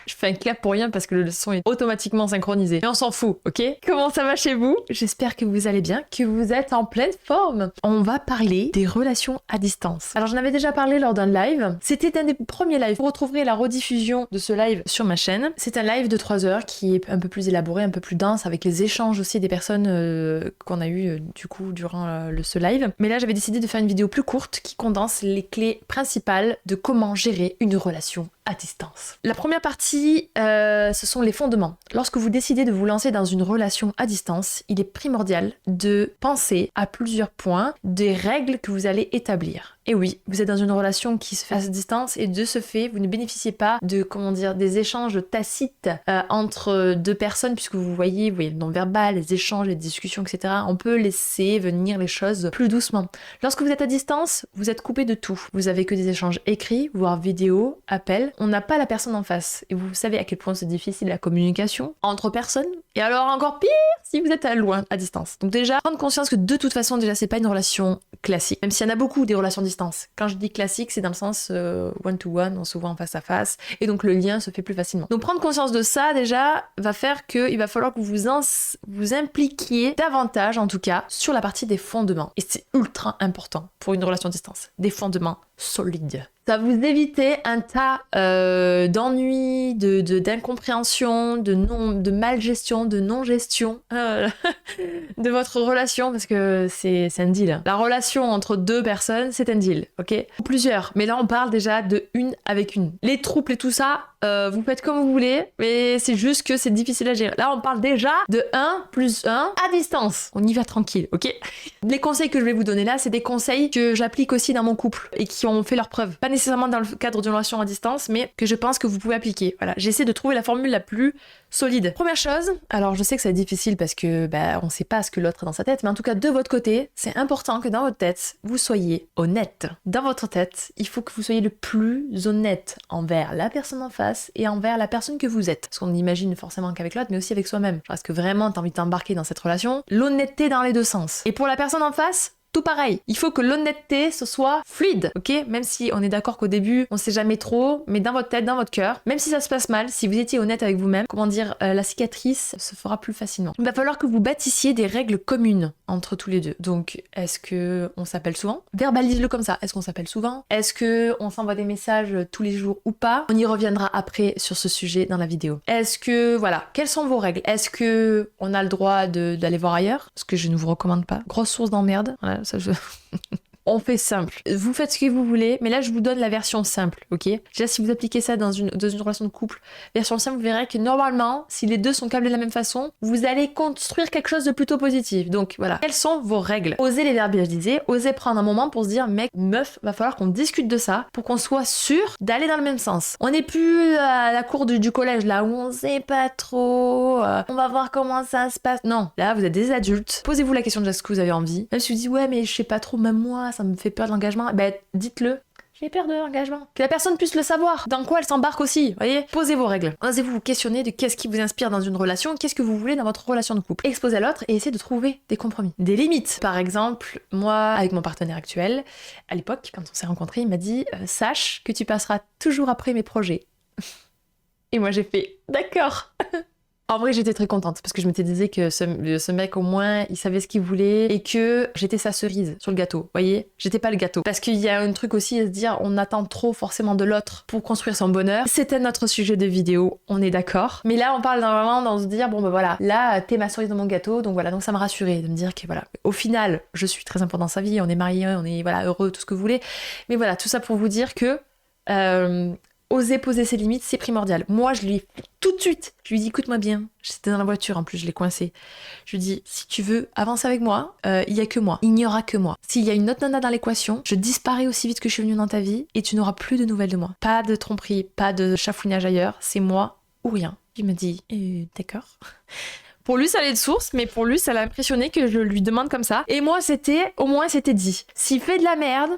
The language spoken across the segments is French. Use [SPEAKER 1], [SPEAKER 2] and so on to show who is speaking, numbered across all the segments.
[SPEAKER 1] Je fais un clap pour rien parce que le son est automatiquement synchronisé. Mais on s'en fout, ok? Comment ça va chez vous? J'espère que vous allez bien, que vous êtes en pleine forme. On va parler des relations à distance. Alors j'en avais déjà parlé lors d'un live. C'était un des premiers lives. Vous retrouverez la rediffusion de ce live sur ma chaîne. C'est un live de 3 heures qui est un peu plus élaboré, un peu plus dense, avec les échanges aussi des personnes qu'on a eu du coup durant ce live. Mais là j'avais décidé de faire une vidéo plus courte qui condense les clés principales de comment gérer une relation à distance. La première partie, ce sont les fondements. Lorsque vous décidez de vous lancer dans une relation à distance, il est primordial de penser à plusieurs points des règles que vous allez établir. Et oui, vous êtes dans une relation qui se fait à distance et de ce fait, vous ne bénéficiez pas de, des échanges tacites entre deux personnes puisque vous voyez le non-verbal, les échanges, les discussions, etc. On peut laisser venir les choses plus doucement. Lorsque vous êtes à distance, vous êtes coupé de tout. Vous avez que des échanges écrits, voire vidéo, appels. On n'a pas la personne en face. Et vous savez à quel point c'est difficile la communication entre personnes. Et alors encore pire si vous êtes à loin, à distance. Donc déjà, prendre conscience que de toute façon, déjà, c'est pas une relation classique. Même s'il y en a beaucoup des relations à distance. Quand je dis classique, c'est dans le sens one-to-one, on se voit en face à face. Et donc le lien se fait plus facilement. Donc prendre conscience de ça, déjà, va faire qu'il va falloir que vous impliquiez davantage, en tout cas, sur la partie des fondements. Et c'est ultra important pour une relation à distance. Des fondements solides. Ça va vous éviter un tas d'ennuis, d'incompréhension, de malgestion, de non-gestion de votre relation parce que c'est un deal. La relation entre deux personnes, c'est un deal, ok? Plusieurs, mais là on parle déjà de une avec une. Les troupes et tout ça, vous faites comme vous voulez, mais c'est juste que c'est difficile à gérer. Là on parle déjà de 1 + 1 à distance. On y va tranquille, ok? Les conseils que je vais vous donner là, c'est des conseils que j'applique aussi dans mon couple et qui ont fait leurs preuves. Pas nécessairement dans le cadre d'une relation à distance, mais que je pense que vous pouvez appliquer. Voilà, j'essaie de trouver la formule la plus solide. Première chose, alors je sais que c'est difficile parce que on sait pas ce que l'autre a dans sa tête, mais en tout cas de votre côté, c'est important que dans votre tête, vous soyez honnête. Dans votre tête, il faut que vous soyez le plus honnête envers la personne en face et envers la personne que vous êtes. Parce qu'on n'imagine forcément qu'avec l'autre, mais aussi avec soi-même. Est-ce que vraiment t'as envie de t'embarquer dans cette relation? L'honnêteté dans les deux sens. Et pour la personne en face, tout pareil, il faut que l'honnêteté ce soit fluide, ok? Même si on est d'accord qu'au début, on sait jamais trop, mais dans votre tête, dans votre cœur, même si ça se passe mal, si vous étiez honnête avec vous-même, la cicatrice se fera plus facilement. Il va falloir que vous bâtissiez des règles communes entre tous les deux. Donc, est-ce que on s'appelle souvent? Verbalise-le comme ça. Est-ce qu'on s'appelle souvent? Est-ce que on s'envoie des messages tous les jours ou pas? On y reviendra après sur ce sujet dans la vidéo. Est-ce que, quelles sont vos règles? Est-ce que on a le droit d'aller voir ailleurs? Ce que je ne vous recommande pas. Grosse source d'emmerde. Voilà. On fait simple. Vous faites ce que vous voulez, mais là je vous donne la version simple, ok? Déjà si vous appliquez ça dans une relation de couple, version simple, vous verrez que normalement, si les deux sont câblés de la même façon, vous allez construire quelque chose de plutôt positif. Donc voilà. Quelles sont vos règles? Osez les verbaliser, osez prendre un moment pour se dire, mec, meuf, va falloir qu'on discute de ça pour qu'on soit sûr d'aller dans le même sens. On n'est plus à la cour du collège là où on sait pas trop, on va voir comment ça se passe. Non, là vous êtes des adultes. Posez-vous la question de ce que vous avez envie. Même si vous dites, ouais mais je sais pas trop, même moi, ça me fait peur de l'engagement, dites-le. J'ai peur de l'engagement. Que la personne puisse le savoir. Dans quoi elle s'embarque aussi, voyez? Posez vos règles. Osez-vous vous questionner de qu'est-ce qui vous inspire dans une relation, qu'est-ce que vous voulez dans votre relation de couple. Exposez à l'autre et essayez de trouver des compromis. Des limites. Par exemple, moi, avec mon partenaire actuel, à l'époque, quand on s'est rencontrés, il m'a dit « Sache que tu passeras toujours après mes projets. » Et moi j'ai fait « D'accord !» En vrai, j'étais très contente parce que je m'étais dit que ce mec, au moins, il savait ce qu'il voulait et que j'étais sa cerise sur le gâteau. Vous voyez? J'étais pas le gâteau. Parce qu'il y a un truc aussi à se dire, on attend trop forcément de l'autre pour construire son bonheur. C'était notre sujet de vidéo, on est d'accord. Mais là, on parle vraiment dans se dire, là, t'es ma cerise dans mon gâteau, donc ça m'a rassurée de me dire que au final, je suis très important dans sa vie, on est mariés, on est heureux, tout ce que vous voulez. Mais voilà, tout ça pour vous dire que oser poser ses limites, c'est primordial. Moi, je lui ai fait tout de suite. Je lui ai dit, écoute-moi bien. J'étais dans la voiture, en plus, je l'ai coincé. Je lui ai dit, si tu veux avancer avec moi, il y a que moi. Il n'y aura que moi. S'il y a une autre nana dans l'équation, je disparais aussi vite que je suis venue dans ta vie et tu n'auras plus de nouvelles de moi. Pas de tromperie, pas de chafouinage ailleurs. C'est moi ou rien. Il me dit, d'accord. Pour lui, ça allait de source, mais pour lui, ça l'a impressionné que je lui demande comme ça. Et moi, au moins, c'était dit. S'il fait de la merde,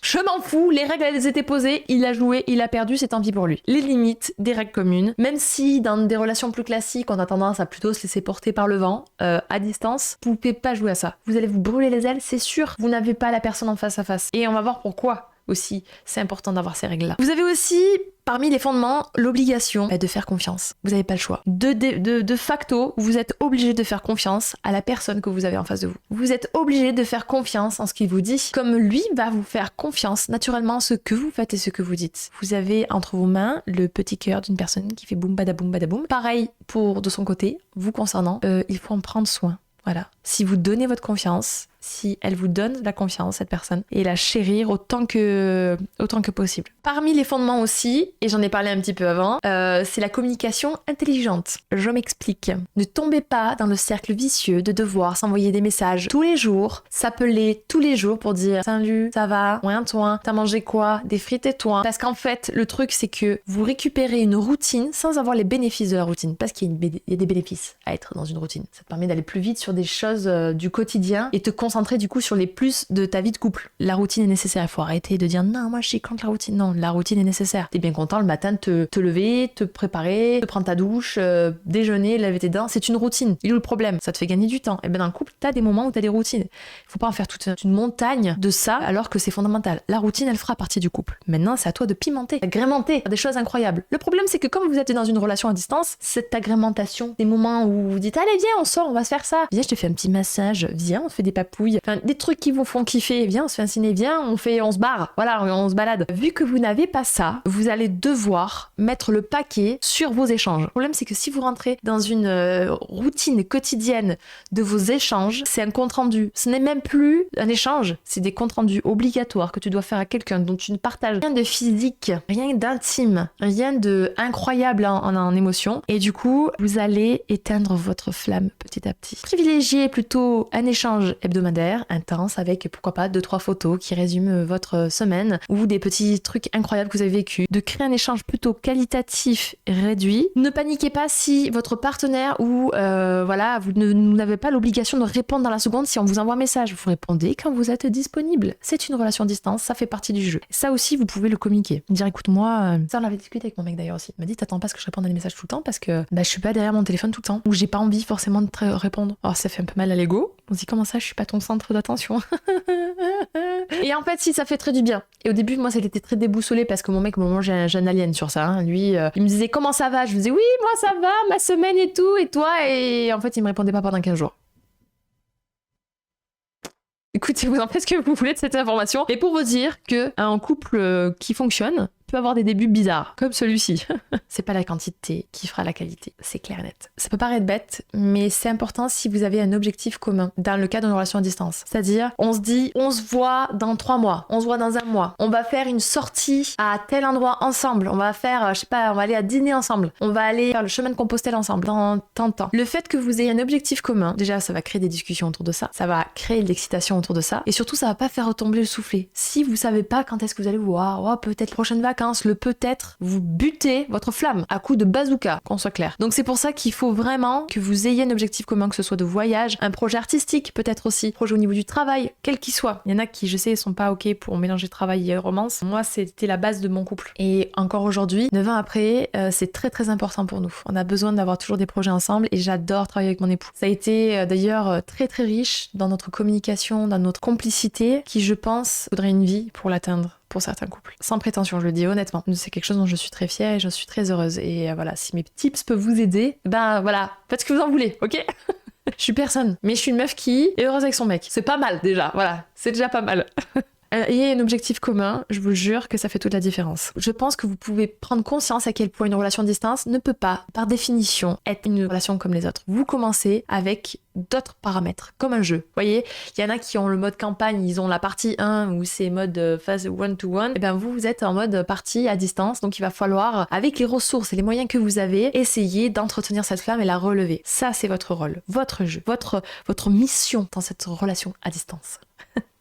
[SPEAKER 1] je m'en fous, les règles elles étaient posées, il a joué, il a perdu, c'est tant pis pour lui. Les limites, des règles communes, même si dans des relations plus classiques, on a tendance à plutôt se laisser porter par le vent, à distance, vous ne pouvez pas jouer à ça. Vous allez vous brûler les ailes, c'est sûr, vous n'avez pas la personne en face à face. Et on va voir pourquoi. aussi, c'est important d'avoir ces règles-là. Vous avez aussi, parmi les fondements, l'obligation de faire confiance. Vous n'avez pas le choix. De facto, vous êtes obligé de faire confiance à la personne que vous avez en face de vous. Vous êtes obligé de faire confiance en ce qu'il vous dit, comme lui va vous faire confiance naturellement en ce que vous faites et ce que vous dites. Vous avez entre vos mains le petit cœur d'une personne qui fait boum badaboum badaboum. Pareil pour de son côté, vous concernant, il faut en prendre soin. Voilà. Si vous donnez votre confiance, si elle vous donne la confiance, cette personne, et la chérir autant que possible. Parmi les fondements aussi, et j'en ai parlé un petit peu avant, c'est la communication intelligente. Je m'explique. Ne tombez pas dans le cercle vicieux de devoir s'envoyer des messages tous les jours, s'appeler tous les jours pour dire « Salut, ça va? Ouais, toi, t'as mangé quoi? Des frites et toi ?» Parce qu'en fait, le truc, c'est que vous récupérez une routine sans avoir les bénéfices de la routine. Parce qu'il y a des bénéfices à être dans une routine. Ça te permet d'aller plus vite sur des choses du quotidien et te concentrer du coup sur les plus de ta vie de couple. La routine est nécessaire, il faut arrêter de dire non, moi je suis contre la routine. Non, la routine est nécessaire. T'es bien content le matin de te lever, te préparer, de prendre ta douche, déjeuner, laver tes dents, c'est une routine. Il est où le problème? Ça te fait gagner du temps. Et bien dans le couple, t'as des moments où t'as des routines. Il faut pas en faire toute une montagne de ça alors que c'est fondamental. La routine, elle fera partie du couple. Maintenant, c'est à toi de pimenter, d'agrémenter des choses incroyables. Le problème, c'est que comme vous êtes dans une relation à distance, cette agrémentation, des moments où vous dites allez viens, on sort, on va se faire ça. Viens, je te fais un petit massage, viens, on te fait des papouilles. Enfin, des trucs qui vous font kiffer, viens, on se fait un ciné, viens, on se barre, voilà, on se balade. Vu que vous n'avez pas ça, vous allez devoir mettre le paquet sur vos échanges. Le problème, c'est que si vous rentrez dans une routine quotidienne de vos échanges, c'est un compte-rendu. Ce n'est même plus un échange, c'est des comptes-rendus obligatoires que tu dois faire à quelqu'un dont tu ne partages rien de physique, rien d'intime, rien de incroyable en émotion. Et du coup, vous allez éteindre votre flamme petit à petit. Privilégiez plutôt un échange hebdomadaire, intense, avec pourquoi pas 2-3 photos qui résument votre semaine ou des petits trucs incroyables que vous avez vécu. De créer un échange plutôt qualitatif réduit. Ne paniquez pas si votre partenaire ou voilà, vous n'avez pas l'obligation de répondre dans la seconde si on vous envoie un message. Vous répondez quand vous êtes disponible. C'est une relation à distance, ça fait partie du jeu. Ça aussi, vous pouvez le communiquer. Dire écoute moi, ça on l'avait discuté avec mon mec d'ailleurs aussi. Il m'a dit t'attends pas que je réponde à des messages tout le temps parce que je suis pas derrière mon téléphone tout le temps ou j'ai pas envie forcément de répondre. Alors ça fait un peu mal à l'ego. On se dit comment ça je suis pas ton centre d'attention. Et en fait si ça fait très du bien. Et au début moi c'était très déboussolé parce que mon mec moi j'ai un alien sur ça. Hein. Lui il me disait comment ça va, je lui disais oui moi ça va, ma semaine et tout et toi et en fait il me répondait pas pendant 15 jours. Écoutez, vous en faites ce que vous voulez de cette information. Et pour vous dire qu'un couple qui fonctionne peut avoir des débuts bizarres, comme celui-ci. C'est pas la quantité qui fera la qualité, c'est clair et net. Ça peut paraître bête, mais c'est important si vous avez un objectif commun dans le cadre d'une relation à distance. C'est-à-dire, on se dit, on se voit dans 3 mois, on se voit dans 1 mois, on va faire une sortie à tel endroit ensemble, on va faire, je sais pas, on va aller à dîner ensemble, on va aller faire le chemin de Compostelle ensemble dans tant de temps. Le fait que vous ayez un objectif commun, déjà, ça va créer des discussions autour de ça, ça va créer de l'excitation autour de ça, et surtout, ça va pas faire retomber le soufflet. Si vous savez pas quand est-ce que vous allez vous voir, oh, peut-être prochaine vacances, le peut-être, vous butez votre flamme à coup de bazooka, qu'on soit clair. Donc c'est pour ça qu'il faut vraiment que vous ayez un objectif commun, que ce soit de voyage, un projet artistique peut-être aussi, projet au niveau du travail, quel qu'il soit. Il y en a qui, je sais, sont pas ok pour mélanger travail et romance. Moi, c'était la base de mon couple. Et encore aujourd'hui, 9 ans après, c'est très très important pour nous. On a besoin d'avoir toujours des projets ensemble et j'adore travailler avec mon époux. Ça a été d'ailleurs très très riche dans notre communication, dans notre complicité, qui je pense faudrait une vie pour l'atteindre. Pour certains couples. Sans prétention, je le dis honnêtement. C'est quelque chose dont je suis très fière et je suis très heureuse. Et voilà, si mes tips peuvent vous aider, ben voilà, faites ce que vous en voulez, ok? Je suis personne, mais je suis une meuf qui est heureuse avec son mec. C'est pas mal déjà, voilà, c'est déjà pas mal. Ayez un objectif commun, je vous jure que ça fait toute la différence. Je pense que vous pouvez prendre conscience à quel point une relation à distance ne peut pas, par définition, être une relation comme les autres. Vous commencez avec d'autres paramètres, comme un jeu. Vous voyez, il y en a qui ont le mode campagne, ils ont la partie 1 où c'est mode phase one-to-one. Et bien vous êtes en mode partie à distance, donc il va falloir, avec les ressources et les moyens que vous avez, essayer d'entretenir cette flamme et la relever. Ça, c'est votre rôle, votre jeu, votre mission dans cette relation à distance.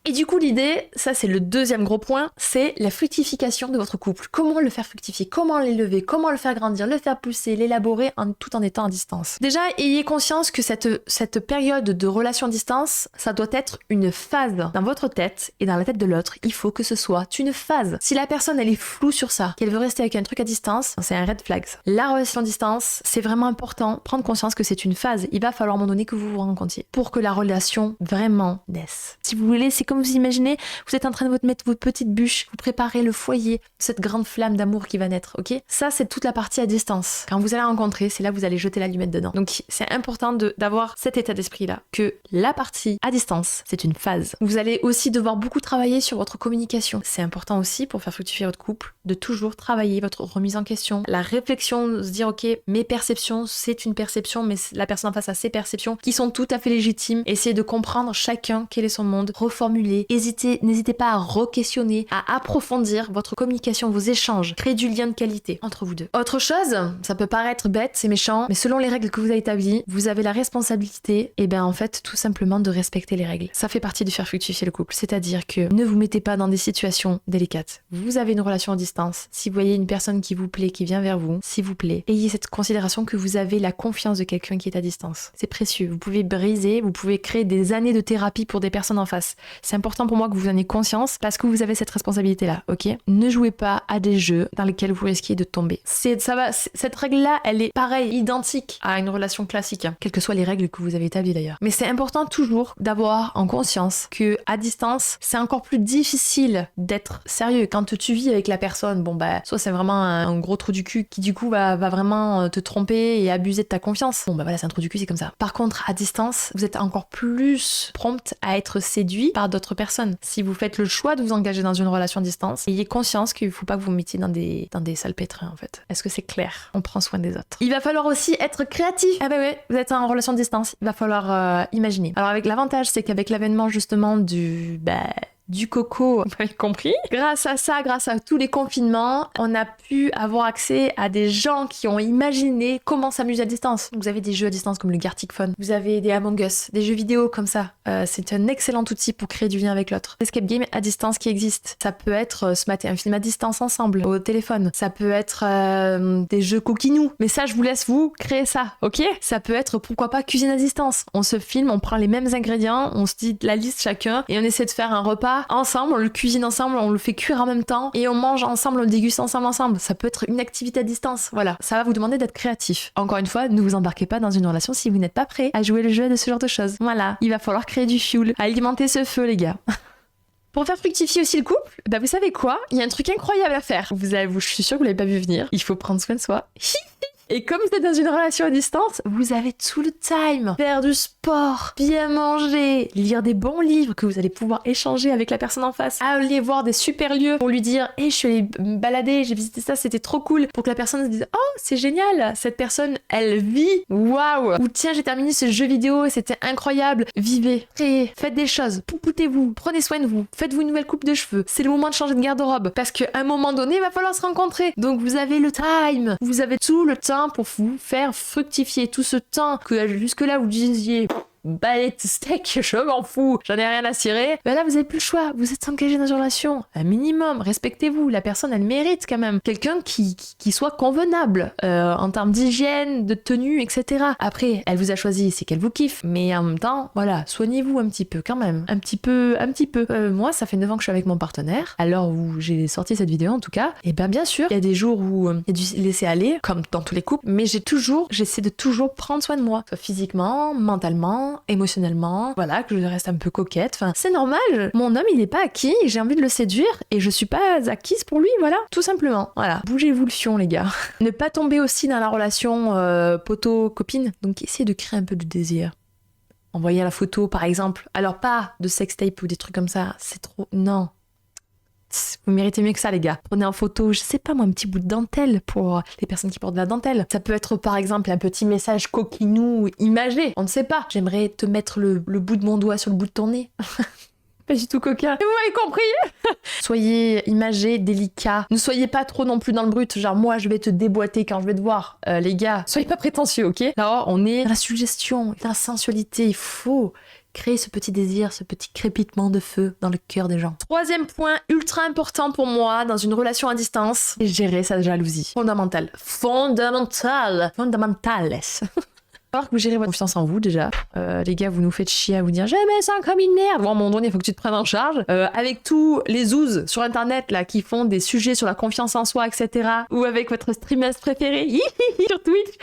[SPEAKER 1] Et du coup, l'idée, ça c'est le deuxième gros point, c'est la fructification de votre couple. Comment le faire fructifier, comment l'élever, comment le faire grandir, le faire pousser, l'élaborer tout en étant à distance. Déjà, ayez conscience que cette période de relation à distance, ça doit être une phase dans votre tête et dans la tête de l'autre. Il faut que ce soit une phase. Si la personne, elle est floue sur ça, qu'elle veut rester avec un truc à distance, c'est un red flag. La relation à distance, c'est vraiment important, prendre conscience que c'est une phase. Il va falloir à un moment donné que vous vous rencontriez pour que la relation vraiment naisse. Si vous voulez, c'est comme vous imaginez, vous êtes en train de mettre vos petites bûches, vous préparez le foyer de cette grande flamme d'amour qui va naître, ok? Ça, c'est toute la partie à distance. Quand vous allez rencontrer, c'est là que vous allez jeter l'allumette dedans. Donc, c'est important d'avoir cet état d'esprit-là, que la partie à distance, c'est une phase. Vous allez aussi devoir beaucoup travailler sur votre communication. C'est important aussi pour faire fructifier votre couple, de toujours travailler votre remise en question, la réflexion, de se dire, ok, mes perceptions, c'est une perception, mais la personne en face a ses perceptions qui sont tout à fait légitimes. Essayez de comprendre chacun quel est son monde, reformuler, n'hésitez pas à re-questionner, à approfondir votre communication, vos échanges, créer du lien de qualité entre vous deux. Autre chose, ça peut paraître bête, c'est méchant, mais selon les règles que vous avez établies, vous avez la responsabilité, et bien en fait, tout simplement de respecter les règles. Ça fait partie de faire fructifier le couple, c'est-à-dire que ne vous mettez pas dans des situations délicates. Vous avez une relation à distance, si vous voyez une personne qui vous plaît, qui vient vers vous, s'il vous plaît, ayez cette considération que vous avez la confiance de quelqu'un qui est à distance. C'est précieux, vous pouvez briser, vous pouvez créer des années de thérapie pour des personnes en face. C'est important pour moi que vous en ayez conscience parce que vous avez cette responsabilité-là, ok? Ne jouez pas à des jeux dans lesquels vous risquez de tomber. Cette règle-là, elle est pareille, identique à une relation classique, hein, quelles que soient les règles que vous avez établies d'ailleurs. Mais c'est important toujours d'avoir en conscience que à distance, c'est encore plus difficile d'être sérieux. Quand tu vis avec la personne, bon bah, soit c'est vraiment un gros trou du cul qui du coup va vraiment te tromper et abuser de ta confiance. Bon bah voilà, c'est un trou du cul, c'est comme ça. Par contre, à distance, vous êtes encore plus prompte à être séduit par d'autres personnes. Si vous faites le choix de vous engager dans une relation à distance, ayez conscience qu'il ne faut pas que vous mettiez dans des salpêtrins en fait. Est-ce que c'est clair? On prend soin des autres. Il va falloir aussi être créatif. Ah bah ouais, vous êtes en relation à distance, il va falloir imaginer. Alors avec l'avantage, c'est qu'avec l'avènement justement du coco, vous avez compris. Grâce à ça, grâce à tous les confinements, on a pu avoir accès à des gens qui ont imaginé comment s'amuser à distance. Vous avez des jeux à distance comme le Gartic Phone, vous avez des Among Us, des jeux vidéo comme ça. C'est un excellent outil pour créer du lien avec l'autre. Escape game à distance qui existe. Ça peut être se mater un film à distance ensemble au téléphone. Ça peut être des jeux coquinous. Mais ça, je vous laisse vous créer ça, ok? Ça peut être pourquoi pas cuisine à distance. On se filme, on prend les mêmes ingrédients, on se dit la liste chacun et on essaie de faire un repas ensemble, on le cuisine ensemble, on le fait cuire en même temps et on mange ensemble, on le déguste ensemble. Ça peut être une activité à distance. Voilà, ça va vous demander d'être créatif. Encore une fois, ne vous embarquez pas dans une relation si vous n'êtes pas prêt à jouer le jeu de ce genre de choses. Voilà, il va falloir créer du fuel, alimenter ce feu les gars. Pour faire fructifier aussi le couple, bah vous savez quoi? Il y a un truc incroyable à faire. Je suis sûre que vous l'avez pas vu venir. Il faut prendre soin de soi. Et comme vous êtes dans une relation à distance, vous avez tout le time. Faire du sport, bien manger, lire des bons livres que vous allez pouvoir échanger avec la personne en face, aller voir des super lieux pour lui dire je suis allée me balader, j'ai visité ça, c'était trop cool. Pour que la personne se dise oh, c'est génial, cette personne, elle vit, waouh. Ou tiens, j'ai terminé ce jeu vidéo, c'était incroyable. Vivez, créez, faites des choses, poupoutez-vous, prenez soin de vous, faites-vous une nouvelle coupe de cheveux. C'est le moment de changer de garde-robe parce qu'à un moment donné, il va falloir se rencontrer. Donc vous avez le time, vous avez tout le temps pour vous faire fructifier, tout ce temps que jusque-là vous disiez balai de steak, je m'en fous, j'en ai rien à cirer. Ben là, vous avez plus le choix, vous êtes engagé dans une relation. Un minimum, respectez-vous. La personne, elle mérite quand même quelqu'un qui soit convenable en termes d'hygiène, de tenue, etc. Après, elle vous a choisi, c'est qu'elle vous kiffe. Mais en même temps, voilà, soignez-vous un petit peu quand même. Un petit peu. Moi, ça fait 9 ans que je suis avec mon partenaire. À l'heure où j'ai sorti cette vidéo, en tout cas, et ben bien sûr, il y a des jours où il y a du laisser aller, comme dans tous les couples, mais j'essaie de toujours prendre soin de moi. Soit physiquement, mentalement, émotionnellement, voilà, que je reste un peu coquette, enfin, c'est normal, mon homme il est pas acquis, j'ai envie de le séduire et je suis pas acquise pour lui, voilà, tout simplement, voilà, bougez-vous le fion les gars. Ne pas tomber aussi dans la relation poteau-copine, donc essayez de créer un peu de désir. Envoyer la photo par exemple, alors pas de sextape ou des trucs comme ça, c'est trop, non. Vous méritez mieux que ça les gars. Prenez en photo, je sais pas moi, un petit bout de dentelle pour les personnes qui portent de la dentelle. Ça peut être par exemple un petit message coquinou imagé, on ne sait pas. J'aimerais te mettre le bout de mon doigt sur le bout de ton nez. Pas du tout coquin. Vous m'avez compris. Soyez imagé, délicat. Ne soyez pas trop non plus dans le brut. Genre moi je vais te déboîter quand je vais te voir. Les gars, soyez pas prétentieux, ok? Là on est dans la suggestion, dans la sensualité. Il faut créer ce petit désir, ce petit crépitement de feu dans le cœur des gens. Troisième point ultra important pour moi dans une relation à distance, c'est gérer sa jalousie. Fondamentale. Alors que vous gérez votre confiance en vous déjà. Les gars, vous nous faites chier à vous dire jamais ça comme une merde. Bon, à un moment donné, il faut que tu te prennes en charge. Avec tous les zouzes sur internet là qui font des sujets sur la confiance en soi, etc. Ou avec votre streameuse préférée sur Twitch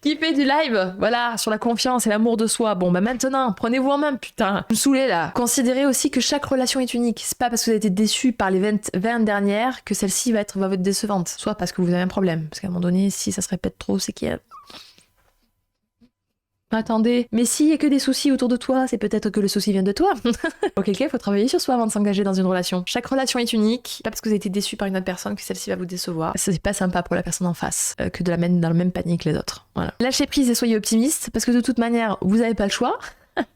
[SPEAKER 1] qui fait du live, voilà, sur la confiance et l'amour de soi. Bon, bah maintenant, prenez-vous en main, putain. Vous me saoulez là. Considérez aussi que chaque relation est unique. C'est pas parce que vous avez été déçu par les 20 dernières que celle-ci va votre décevante. Soit parce que vous avez un problème. Parce qu'à un moment donné, si ça se répète trop, c'est qu'il y a... Attendez, mais s'il y a que des soucis autour de toi, c'est peut-être que le souci vient de toi. Auquel cas, il faut travailler sur soi avant de s'engager dans une relation. Chaque relation est unique. Pas parce que vous avez été déçu par une autre personne que celle-ci va vous décevoir. C'est pas sympa pour la personne en face que de la mettre dans le même panier que les autres. Voilà. Lâchez prise et soyez optimiste parce que de toute manière, vous n'avez pas le choix.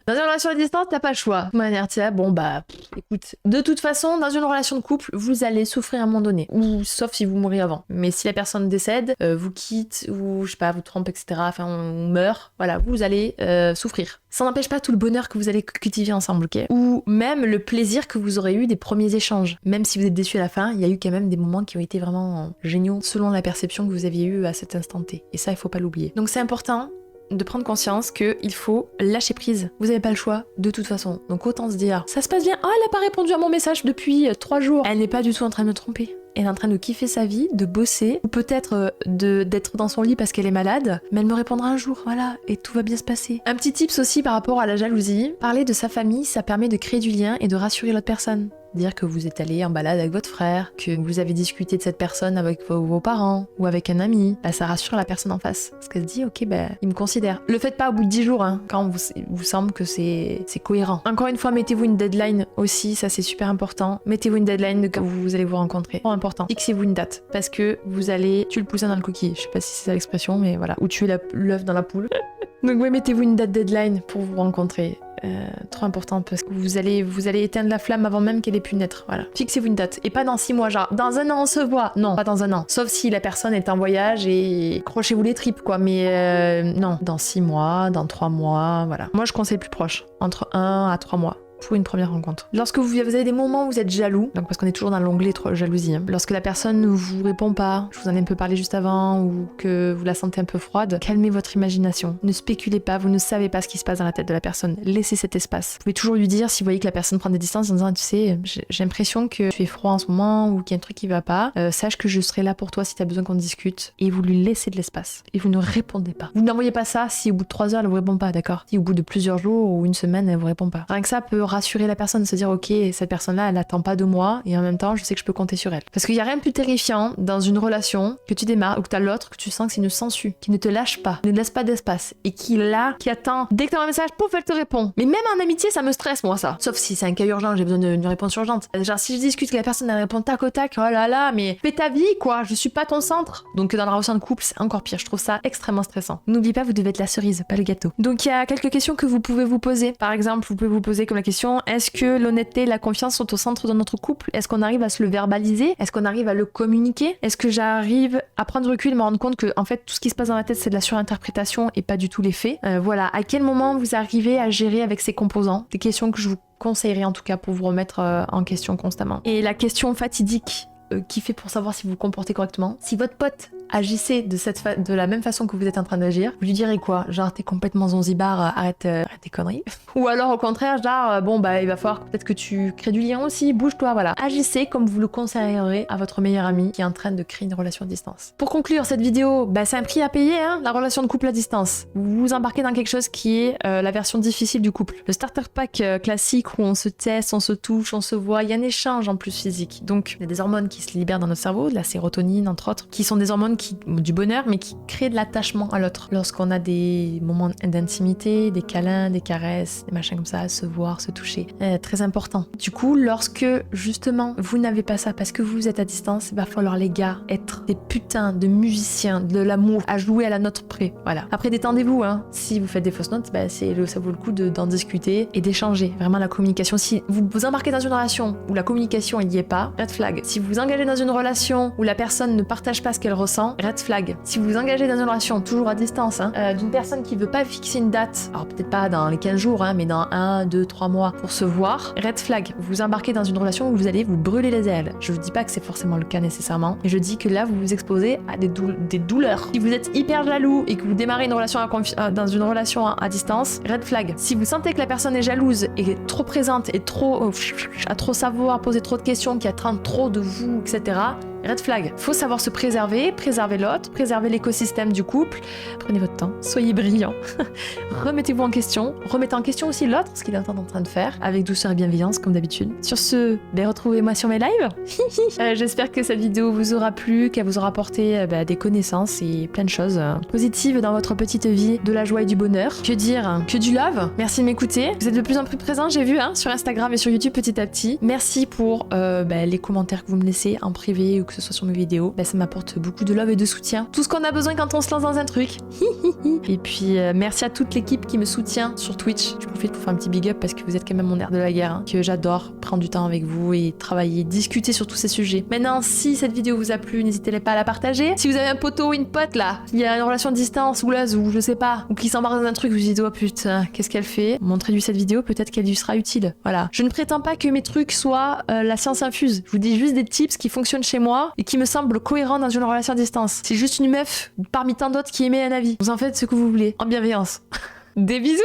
[SPEAKER 1] Dans une relation à distance, t'as pas le choix. De toute manière, tu sais, bon bah, écoute, de toute façon, dans une relation de couple, vous allez souffrir à un moment donné, ou sauf si vous mourrez avant. Mais si la personne décède, vous quitte, ou je sais pas, vous trompe, etc., enfin, on meurt, voilà, vous allez souffrir. Ça n'empêche pas tout le bonheur que vous allez cultiver ensemble, ok? Ou même le plaisir que vous aurez eu des premiers échanges. Même si vous êtes déçus à la fin, il y a eu quand même des moments qui ont été vraiment géniaux selon la perception que vous aviez eue à cet instant T. Et ça, il faut pas l'oublier. Donc c'est important de prendre conscience qu'il faut lâcher prise. Vous n'avez pas le choix, de toute façon. Donc autant se dire, ça se passe bien, oh elle n'a pas répondu à mon message depuis 3 jours. Elle n'est pas du tout en train de me tromper. Elle est en train de kiffer sa vie, de bosser, ou peut-être d'être dans son lit parce qu'elle est malade, mais elle me répondra un jour, voilà, et tout va bien se passer. Un petit tips aussi par rapport à la jalousie, parler de sa famille, ça permet de créer du lien et de rassurer l'autre personne. Dire que vous êtes allé en balade avec votre frère, que vous avez discuté de cette personne avec vos parents ou avec un ami, bah ça rassure la personne en face. Parce qu'elle se dit, ok, bah il me considère. Le faites pas au bout de 10 jours, hein, quand vous semble que c'est cohérent. Encore une fois, mettez-vous une deadline aussi, ça c'est super important. Mettez-vous une deadline de quand vous allez vous rencontrer. Trop important. Fixez-vous une date, parce que vous allez tuer le poussin dans le coquille. Je sais pas si c'est ça l'expression, mais voilà. Ou tuer l'œuf dans la poule. Donc oui, mettez-vous une date deadline pour vous rencontrer. Trop important parce que vous allez éteindre la flamme avant même qu'elle ait pu naître. Voilà. Fixez-vous une date. Et pas dans 6 mois, genre dans un an on se voit. Non, pas dans un an. Sauf si la personne est en voyage et crochez-vous les tripes, quoi. Mais non, dans 6 mois, dans 3 mois, voilà. Moi je conseille plus proche. Entre 1 à 3 mois. Pour une première rencontre. Lorsque vous avez des moments où vous êtes jaloux, donc parce qu'on est toujours dans l'onglet jalousie, hein, lorsque la personne ne vous répond pas, je vous en ai un peu parlé juste avant, ou que vous la sentez un peu froide, calmez votre imagination. Ne spéculez pas, vous ne savez pas ce qui se passe dans la tête de la personne. Laissez cet espace. Vous pouvez toujours lui dire, si vous voyez que la personne prend des distances en disant, tu sais, j'ai l'impression que tu es froid en ce moment, ou qu'il y a un truc qui va pas, sache que je serai là pour toi si tu as besoin qu'on discute. Et vous lui laissez de l'espace. Et vous ne répondez pas. Vous n'envoyez pas ça si au bout de 3 heures elle vous répond pas, d'accord? Si au bout de plusieurs jours ou une semaine elle vous répond pas. Rien que ça peut rassurer la personne, se dire ok, cette personne-là elle attend pas de moi et en même temps je sais que je peux compter sur elle. Parce qu'il y a rien de plus terrifiant dans une relation que tu démarres ou que t'as l'autre que tu sens que c'est une sangsue, qui ne te lâche pas, ne laisse pas d'espace et qui est là, qui attend. Dès que t'as un message, pouf, elle te répond. Mais même en amitié ça me stresse moi ça. Sauf si c'est un cas urgent, j'ai besoin d'une réponse urgente. Genre si je discute que la personne elle répond tac au tac, oh là là, mais fais ta vie quoi, je suis pas ton centre. Donc dans la relation de couple c'est encore pire, je trouve ça extrêmement stressant. N'oubliez pas, vous devez être la cerise, pas le gâteau. Donc il y a quelques questions que vous pouvez vous poser. Par exemple, vous pouvez vous poser comme la question, est-ce que l'honnêteté et la confiance sont au centre de notre couple? Est-ce qu'on arrive à se le verbaliser? Est-ce qu'on arrive à le communiquer? Est-ce que j'arrive à prendre du recul et me rendre compte que en fait tout ce qui se passe dans ma tête c'est de la surinterprétation et pas du tout les faits? Voilà, à quel moment vous arrivez à gérer avec ces composants? Des questions que je vous conseillerais en tout cas pour vous remettre en question constamment. Et la question fatidique qui fait pour savoir si vous vous comportez correctement, si votre pote agissez de la même façon que vous êtes en train d'agir, vous lui direz quoi? Genre t'es complètement zonzibar, arrête tes conneries. Ou alors au contraire, genre bon bah il va falloir peut-être que tu crées du lien aussi, bouge-toi, voilà. Agissez comme vous le conseillerez à votre meilleur ami qui est en train de créer une relation à distance. Pour conclure cette vidéo, bah c'est un prix à payer, hein, la relation de couple à distance. Vous vous embarquez dans quelque chose qui est la version difficile du couple. Le starter pack classique où on se teste, on se touche, on se voit, il y a un échange en plus physique. Donc il y a des hormones qui se libèrent dans notre cerveau, de la sérotonine entre autres, qui sont des hormones du bonheur, mais qui crée de l'attachement à l'autre. Lorsqu'on a des moments d'intimité, des câlins, des caresses, des machins comme ça, se voir, se toucher. Très important. Du coup, lorsque justement vous n'avez pas ça parce que vous êtes à distance, il va falloir les gars être des putains de musiciens, de l'amour, à jouer à la note près. Voilà. Après, détendez-vous, hein. Si vous faites des fausses notes, bah, ça vaut le coup d'en discuter et d'échanger. Vraiment la communication. Si vous vous embarquez dans une relation où la communication il n'y est pas, red flag. Si vous vous engagez dans une relation où la personne ne partage pas ce qu'elle ressent, 100% red flag. Si vous vous engagez dans une relation toujours à distance, d'une personne qui veut pas fixer une date, alors peut-être pas dans les 15 jours, mais dans 1, 2, 3 mois pour se voir, red flag. Vous vous embarquez dans une relation où vous allez vous brûler les ailes. Je vous dis pas que c'est forcément le cas nécessairement, mais je dis que là vous vous exposez à des douleurs. Si vous êtes hyper jaloux et que vous démarrez une relation dans une relation à distance, red flag. Si vous sentez que la personne est jalouse et est trop présente et à trop savoir, poser trop de questions, qui attend trop de vous, etc., red flag. Faut savoir se préserver, préserver l'autre, préserver l'écosystème du couple. Prenez votre temps, soyez brillant. Remettez-vous en question, remettez en question aussi l'autre, ce qu'il est en train de faire, avec douceur et bienveillance comme d'habitude. Sur ce, retrouvez-moi sur mes lives. J'espère que cette vidéo vous aura plu, qu'elle vous aura apporté des connaissances et plein de choses positives dans votre petite vie, de la joie et du bonheur. Que dire, que du love. Merci de m'écouter. Vous êtes de plus en plus présents, j'ai vu, sur Instagram et sur YouTube petit à petit. Merci pour les commentaires que vous me laissez en privé ou que ce soit sur mes vidéos. Ça m'apporte beaucoup de love et de soutien. Tout ce qu'on a besoin quand on se lance dans un truc. Et puis merci à toute l'équipe qui me soutient sur Twitch. Je profite pour faire un petit big up parce que vous êtes quand même mon nerf de la guerre, que j'adore prendre du temps avec vous et travailler, discuter sur tous ces sujets. Maintenant, si cette vidéo vous a plu, n'hésitez pas à la partager. Si vous avez un poteau ou une pote là, qui a une relation de distance ou je sais pas, ou qui s'embarque dans un truc, vous dites oh putain, qu'est-ce qu'elle fait? Montrez-lui cette vidéo, peut-être qu'elle lui sera utile. Voilà. Je ne prétends pas que mes trucs soient la science infuse. Je vous dis juste des tips qui fonctionnent chez moi et qui me semblent cohérents dans une relation à distance. C'est juste une meuf parmi tant d'autres qui émet un avis. Vous en faites ce que vous voulez, en bienveillance. Des bisous!